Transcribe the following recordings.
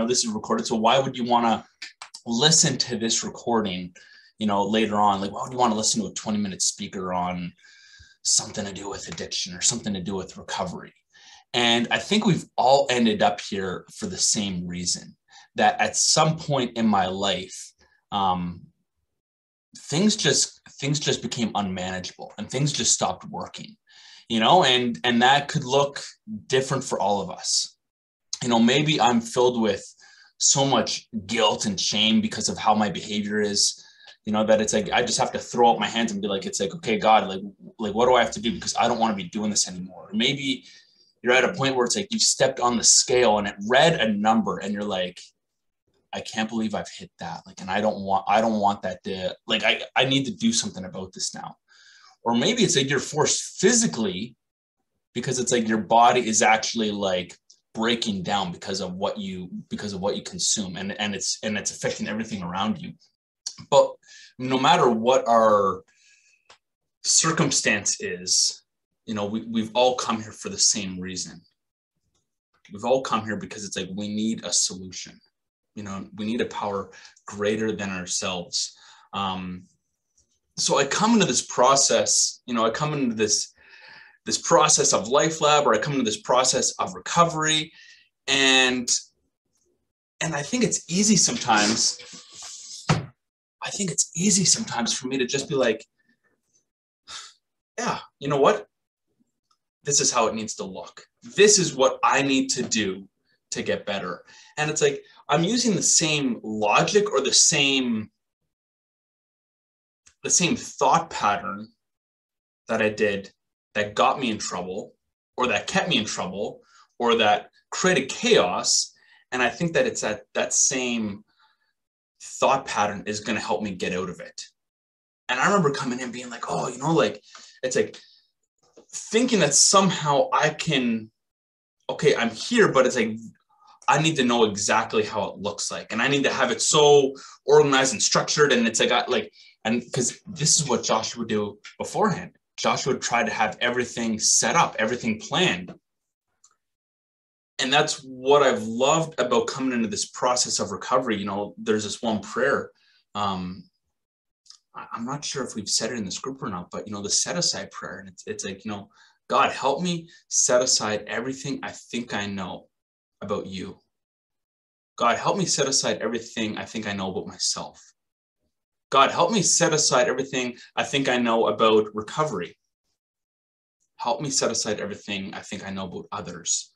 this is recorded. So why would you want to listen to this recording, later on? Like, why would you want to listen to a 20-minute speaker on something to do with addiction or something to do with recovery? And I think we've all ended up here for the same reason, that at some point in my life, things just became unmanageable and things just stopped working, and that could look different for all of us. Maybe I'm filled with so much guilt and shame because of how my behavior is, that it's like I just have to throw up my hands and be like, it's like, okay, God, like what do I have to do, because I don't want to be doing this anymore. Or maybe you're at a point where it's like you've stepped on the scale and it read a number and you're like, I can't believe I've hit that. Like, and I don't want that to, like, I need to do something about this now. Or maybe it's like you're forced physically because it's like your body is actually like breaking down because of what you consume, and it's affecting everything around you. But no matter what our circumstance is, we've all come here for the same reason. We've all come here because it's like we need a solution. We need a power greater than ourselves. So I come into this process, I come into this process of LifeLab, or I come into this process of recovery. And I think it's easy sometimes. I think it's easy sometimes for me to just be like, yeah, you know what? This is how it needs to look. This is what I need to do to get better. And it's like, I'm using the same logic or the same thought pattern that I did that got me in trouble, or that kept me in trouble, or that created chaos. And I think that it's that same thought pattern is going to help me get out of it. And I remember coming in being like, oh, like, it's like thinking that somehow I can, okay, I'm here, but it's like, I need to know exactly how it looks like. And I need to have it so organized and structured. And it's like, and because this is what Joshua would do beforehand. Joshua would try to have everything set up, everything planned. And that's what I've loved about coming into this process of recovery. There's this one prayer. I'm not sure if we've said it in this group or not, but, the set aside prayer. And it's like, God, help me set aside everything I think I know about you. God, help me set aside everything I think I know about myself. God, help me set aside everything I think I know about recovery. Help me set aside everything I think I know about others.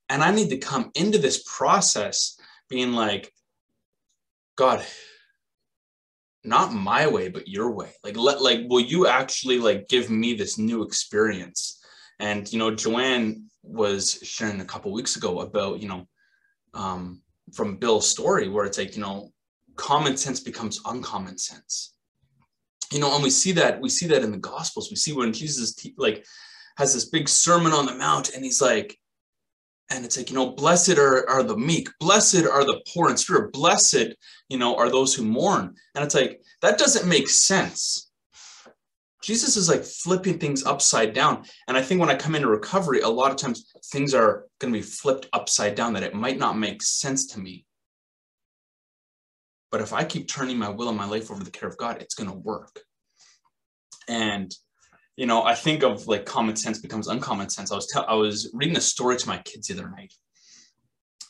And I need to come into this process being like, God, not my way, but your way. Will you actually give me this new experience? And, Joanne was sharing a couple of weeks ago about, from Bill's story, where it's like, common sense becomes uncommon sense. And we see that in the Gospels. We see when Jesus has this big sermon on the mount, and he's like, and it's like, blessed are the meek, blessed are the poor in spirit, blessed, are those who mourn. And it's like, that doesn't make sense. Jesus is like flipping things upside down. And I think when I come into recovery, a lot of times things are going to be flipped upside down, that it might not make sense to me. But if I keep turning my will and my life over to the care of God, it's going to work. And, I think of like common sense becomes uncommon sense. I was reading a story to my kids the other night.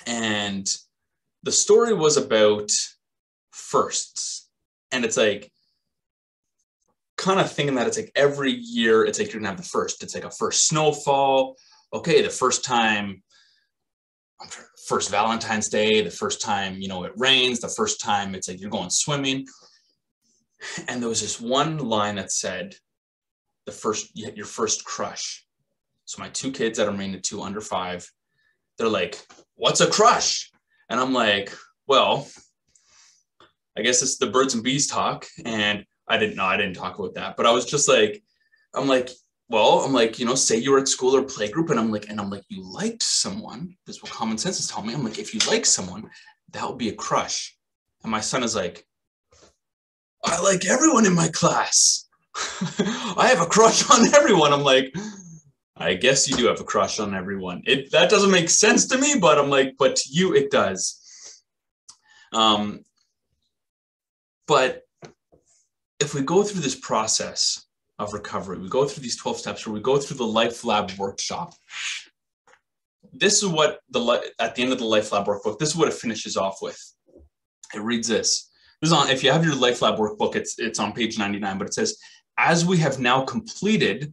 And the story was about firsts. And it's like, kind of thinking that it's like every year, it's like you're going to have the first. It's like a first snowfall. Okay, the first time, first Valentine's Day, the first time, it rains, the first time it's like you're going swimming. And there was this one line that said, your first crush. So my two kids that are married to under 5, they're like, what's a crush? And I'm like, well, I guess it's the birds and bees talk. And I didn't talk about that, but I was just like, say you were at school or playgroup, and I'm like, you liked someone. This is what common sense is telling me. I'm like, if you like someone, that would be a crush. And my son is like, I like everyone in my class. I have a crush on everyone. I'm like, I guess you do have a crush on everyone. That doesn't make sense to me, but I'm like, but to you, it does. But if we go through this process of recovery, we go through these 12 steps, or we go through the LifeLab workshop, this is what at the end of the LifeLab workbook, this is what it finishes off with. It reads this. This is on, if you have your LifeLab workbook, it's on page 99, but it says, as we have now completed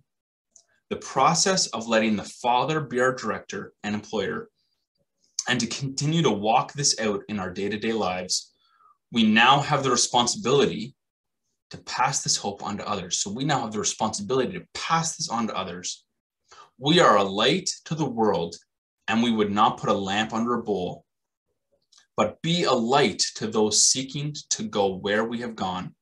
the process of letting the Father be our director and employer, and to continue to walk this out in our day-to-day lives, we now have the responsibility to pass this hope on to others. So we now have the responsibility to pass this on to others. We are a light to the world, and we would not put a lamp under a bowl, but be a light to those seeking to go where we have gone.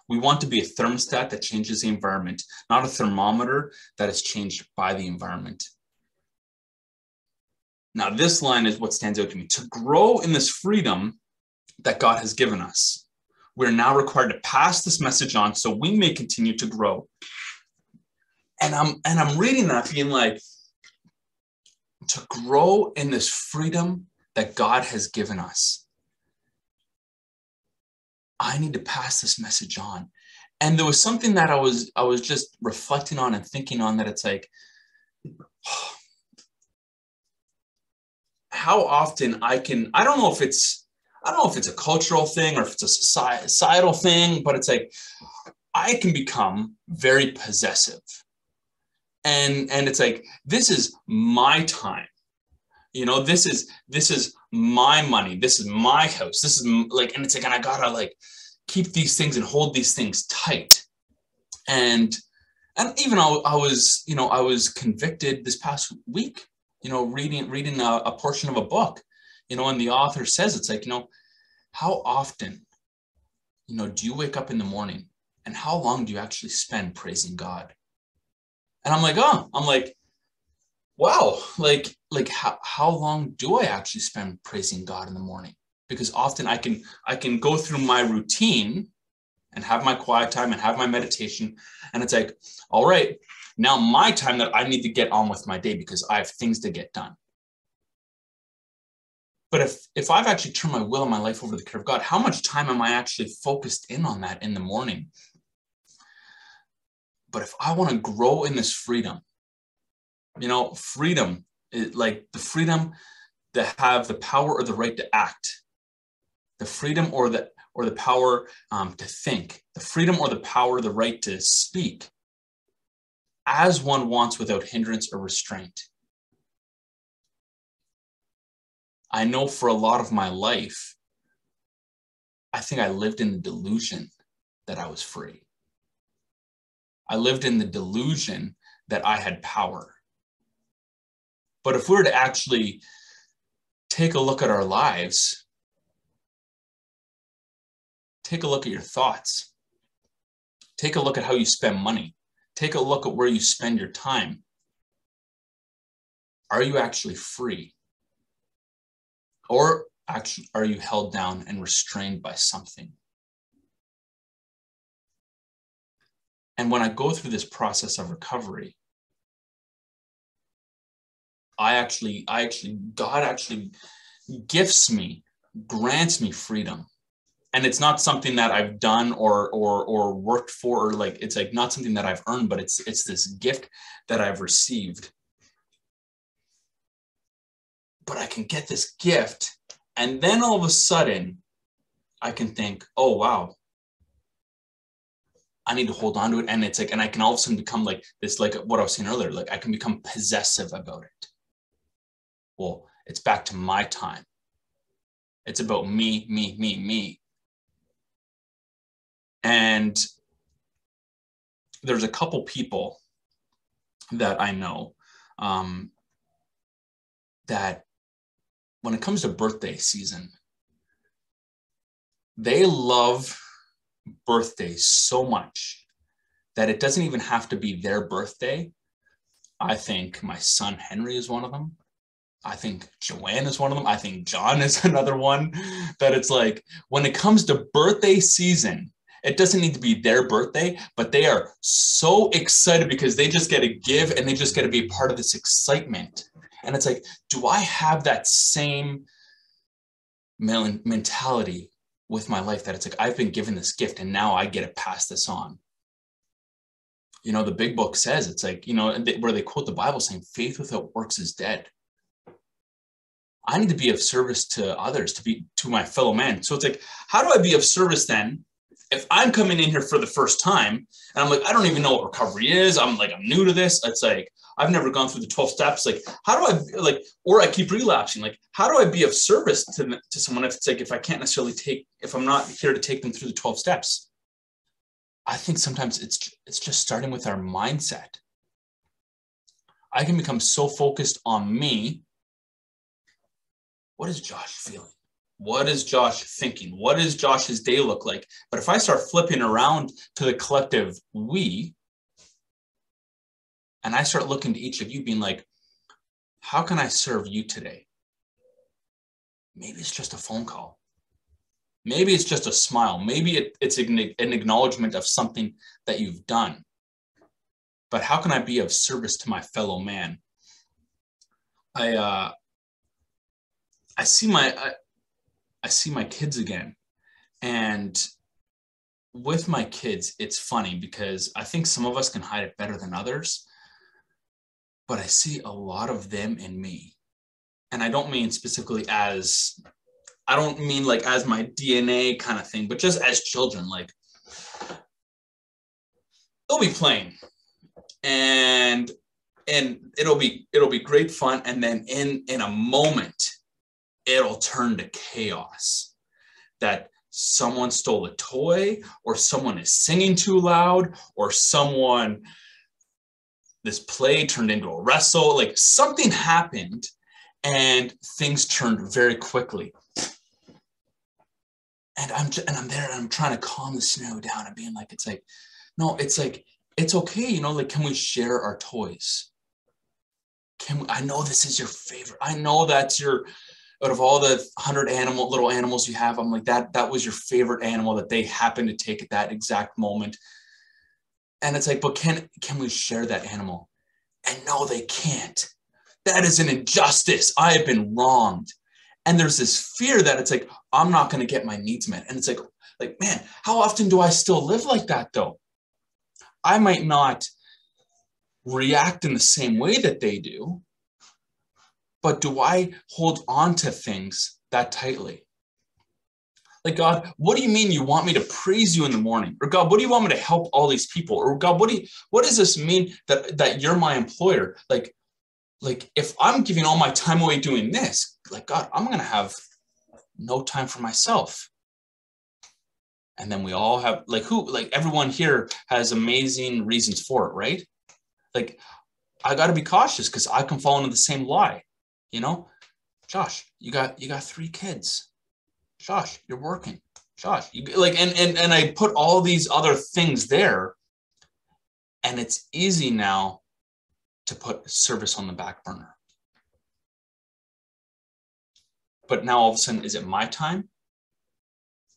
We want to be a thermostat that changes the environment, not a thermometer that is changed by the environment. Now, this line is what stands out to me. To grow in this freedom that God has given us, we're now required to pass this message on so we may continue to grow. And I'm reading that being like, to grow in this freedom that God has given us, I need to pass this message on. And there was something that I was just reflecting on and thinking on, that it's like, how often I don't know if it's a cultural thing or if it's a societal thing, but it's like, I can become very possessive. And it's like, this is my time. You know, this is my money. This is my house. This is like, and it's like, and I gotta like keep these things and hold these things tight. And even I was convicted this past week, reading a portion of a book, and the author says, it's like, how often, do you wake up in the morning, and how long do you actually spend praising God? And I'm like, wow, like how long do I actually spend praising God in the morning? Because often I can go through my routine and have my quiet time and have my meditation, and it's like, all right, now my time that I need to get on with my day because I have things to get done. But if I've actually turned my will and my life over to the care of God, how much time am I actually focused in on that in the morning? But if I want to grow in this freedom, freedom, like the freedom to have the power or the right to act, the freedom or the power to think, the freedom or the power, the right to speak as one wants without hindrance or restraint. I know for a lot of my life, I think I lived in the delusion that I was free. I lived in the delusion that I had power. But if we were to actually take a look at our lives, take a look at your thoughts, take a look at how you spend money, take a look at where you spend your time. Are you actually free? Or actually, are you held down and restrained by something? And when I go through this process of recovery, God actually gifts me, grants me freedom. And it's not something that I've done or worked for, or like, it's like not something that I've earned, but it's this gift that I've received. But I can get this gift, and then all of a sudden I can think, oh, wow, I need to hold on to it. And it's like, and I can all of a sudden become like this, like what I was saying earlier, like I can become possessive about it. Well, it's back to my time. It's about me, me, me, me. And there's a couple people that I know that when it comes to birthday season, they love birthdays so much that it doesn't even have to be their birthday. I think my son Henry is one of them. I think Joanne is one of them. I think John is another one. That it's like, when it comes to birthday season, it doesn't need to be their birthday, but they are so excited because they just get to give and they just get to be a part of this excitement. And it's like, do I have that same mentality with my life that it's like, I've been given this gift and now I get to pass this on. You know, the big book says, it's like, you know, where they quote the Bible saying, faith without works is dead. I need to be of service to others, to my fellow man. So it's like, how do I be of service then if I'm coming in here for the first time and I'm like, I don't even know what recovery is. I'm new to this. It's like, I've never gone through the 12 steps. Like, how do I or I keep relapsing. Like, how do I be of service to someone if it's like, if I can't necessarily if I'm not here to take them through the 12 steps? I think sometimes it's just starting with our mindset. I can become so focused on me. What is Josh feeling? What is Josh thinking? What does Josh's day look like? But if I start flipping around to the collective we, and I start looking to each of you being like, how can I serve you today? Maybe it's just a phone call. Maybe it's just a smile. Maybe it's an acknowledgement of something that you've done. But how can I be of service to my fellow man? I see my kids again, and with my kids, it's funny because I think some of us can hide it better than others, but I see a lot of them in me. And I don't mean specifically as my DNA kind of thing, but just as children, like they'll be playing and it'll be great fun. And then in a moment, it'll turn to chaos, that someone stole a toy, or someone is singing too loud, or this play turned into a wrestle, like something happened and things turned very quickly. And I'm there and I'm trying to calm the snow down and being like, it's okay. You know, like, can we share our toys? I know this is your favorite. I know that's out of all the 100 little animals you have, I'm like, that was your favorite animal that they happened to take at that exact moment. And it's like, but can we share that animal? And no, they can't. That is an injustice. I have been wronged. And there's this fear that it's like, I'm not going to get my needs met. And it's like, man, how often do I still live like that though? I might not react in the same way that they do, but do I hold on to things that tightly? Like, God, what do you mean you want me to praise you in the morning? Or God, what do you want me to help all these people? Or God, what does this mean that you're my employer? Like if I'm giving all my time away doing this, like, God, I'm going to have no time for myself. And then we all have everyone here has amazing reasons for it, right? Like, I got to be cautious because I can fall into the same lie. You know, Josh, you got 3 kids. Josh, you're working. Josh, and I put all these other things there, and it's easy now to put service on the back burner. But now all of a sudden, is it my time?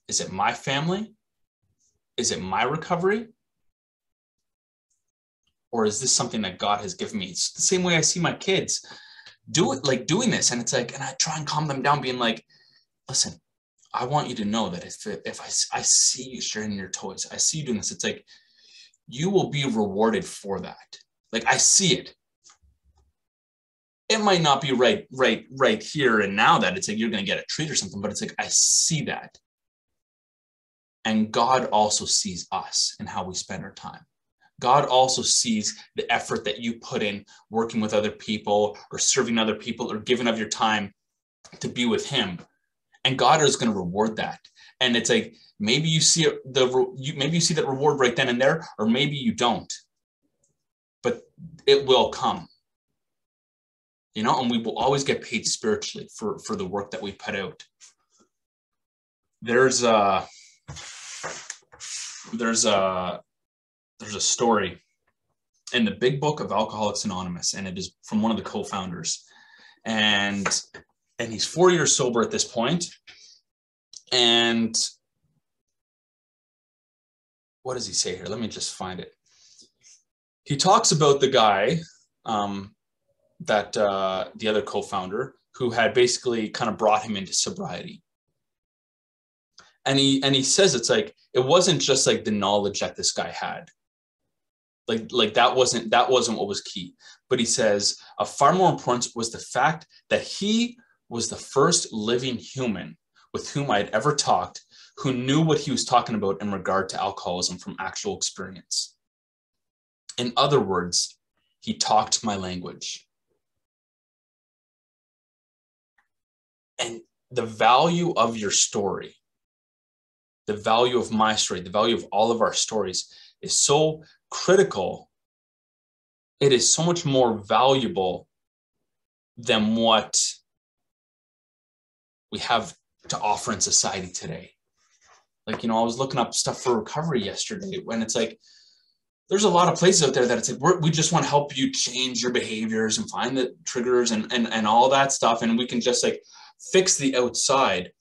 Is it my family? Is it my recovery? Or is this something that God has given me? It's the same way I see my kids doing this. And it's like, and I try and calm them down, being like, listen, I want you to know that if I see you sharing your toys, I see you doing this, it's like, you will be rewarded for that. Like, I see it. It might not be right here and now that it's like you're going to get a treat or something, but it's like, I see that. And God also sees us and how we spend our time. God also sees the effort that you put in working with other people or serving other people or giving of your time to be with him. And God is going to reward that. And it's like, maybe you see maybe you see that reward right then and there, or maybe you don't, but it will come, you know, and we will always get paid spiritually for the work that we put out. There's a story in the big book of Alcoholics Anonymous, and it is from one of the co-founders, and he's 4 years sober at this point. And what does he say here? Let me just find it. He talks about the guy that the other co-founder who had basically kind of brought him into sobriety. And he says it's like, it wasn't just like the knowledge that this guy had. Like that wasn't what was key. But he says a far more important was the fact that he was the first living human with whom I had ever talked who knew what he was talking about in regard to alcoholism from actual experience. In other words, he talked my language. And the value of your story, the value of my story, the value of all of our stories is so critical. It is so much more valuable than what we have to offer in society today. Like, I was looking up stuff for recovery yesterday, when it's like, there's a lot of places out there that it's like, we just want to help you change your behaviors and find the triggers and all that stuff. And we can just like fix the outside.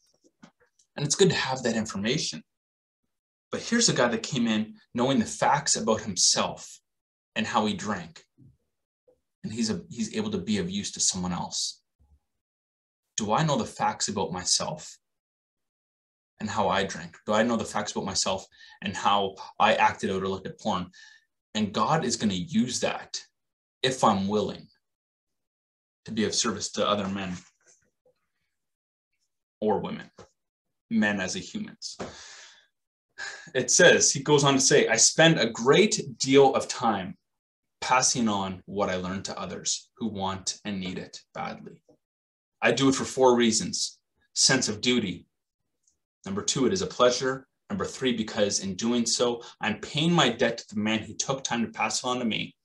And it's good to have that information. But here's a guy that came in knowing the facts about himself and how he drank. And he's able to be of use to someone else. Do I know the facts about myself and how I drank? Do I know the facts about myself and how I acted out or looked at porn? And God is going to use that if I'm willing to be of service to other men or women, men as a humans. It says, he goes on to say, I spend a great deal of time passing on what I learned to others who want and need it badly. I do it for 4 reasons. Sense of duty. Number 2, it is a pleasure. Number 3, because in doing so, I'm paying my debt to the man who took time to pass it on to me.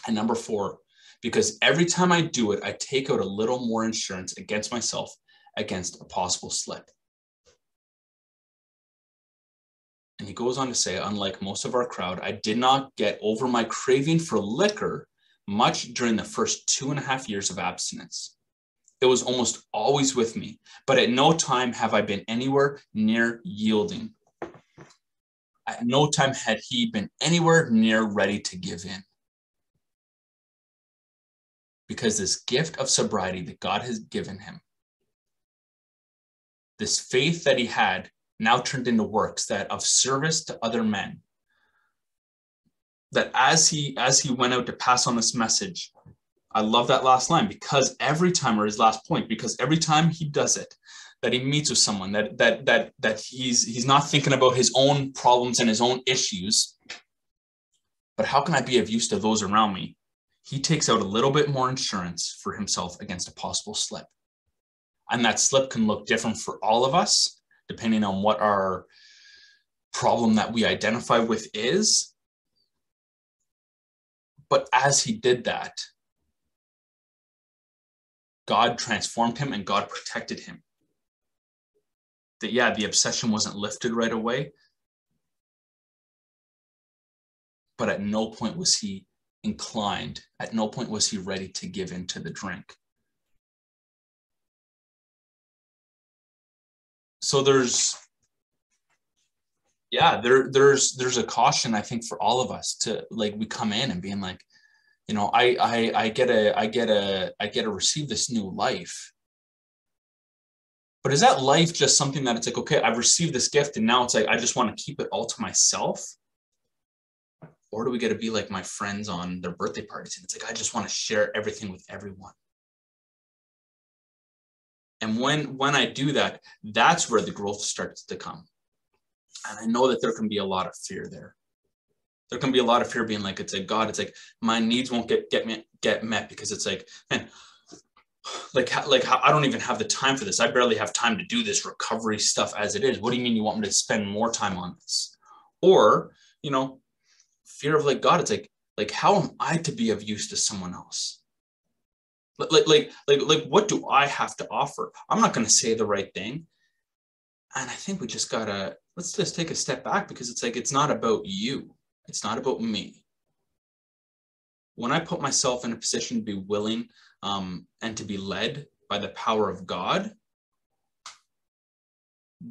And number 4, because every time I do it, I take out a little more insurance against myself against a possible slip. And he goes on to say, unlike most of our crowd, I did not get over my craving for liquor much during the first 2.5 years of abstinence. It was almost always with me, but at no time have I been anywhere near yielding. At no time had he been anywhere near ready to give in. Because this gift of sobriety that God has given him, this faith that he had, now turned into works that of service to other men. That as he went out to pass on this message, I love that last line, because every time, or his last point, because every time he does it, that he meets with someone, that he's not thinking about his own problems and his own issues, but how can I be of use to those around me? He takes out a little bit more insurance for himself against a possible slip. And that slip can look different for all of us, depending on what our problem that we identify with is. But as he did that, God transformed him and God protected him. That, yeah, the obsession wasn't lifted right away, but at no point was he inclined, at no point was he ready to give in to the drink. So there's a caution, I think, for all of us to, like, we come in and being like, I get to receive this new life. But is that life just something that it's like, okay, I've received this gift and now it's like, I just want to keep it all to myself? Or do we get to be like my friends on their birthday parties? And it's like, I just want to share everything with everyone. And when I do that, that's where the growth starts to come. And I know that there can be a lot of fear there. There can be a lot of fear being like, it's like, God, it's like, my needs won't get met, because it's like, man, like I don't even have the time for this. I barely have time to do this recovery stuff as it is. What do you mean you want me to spend more time on this? Or, fear of like, God, it's like, how am I to be of use to someone else? Like, what do I have to offer? I'm not going to say the right thing. And I think we just let's just take a step back, because it's like, it's not about you. It's not about me. When I put myself in a position to be willing and to be led by the power of God,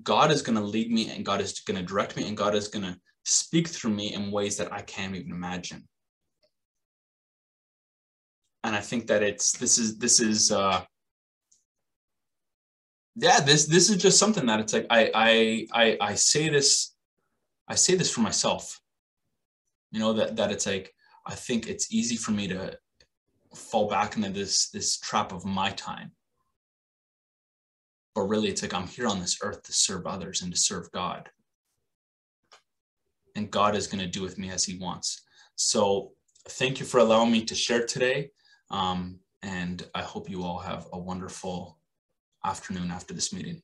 God is going to lead me, and God is going to direct me, and God is going to speak through me in ways that I can't even imagine. And I think that this is yeah, this is just something that it's like, I say this for myself, you know, that it's like, I think it's easy for me to fall back into this trap of my time. But really, it's like, I'm here on this earth to serve others and to serve God. And God is going to do with me as he wants. So thank you for allowing me to share today. And I hope you all have a wonderful afternoon after this meeting.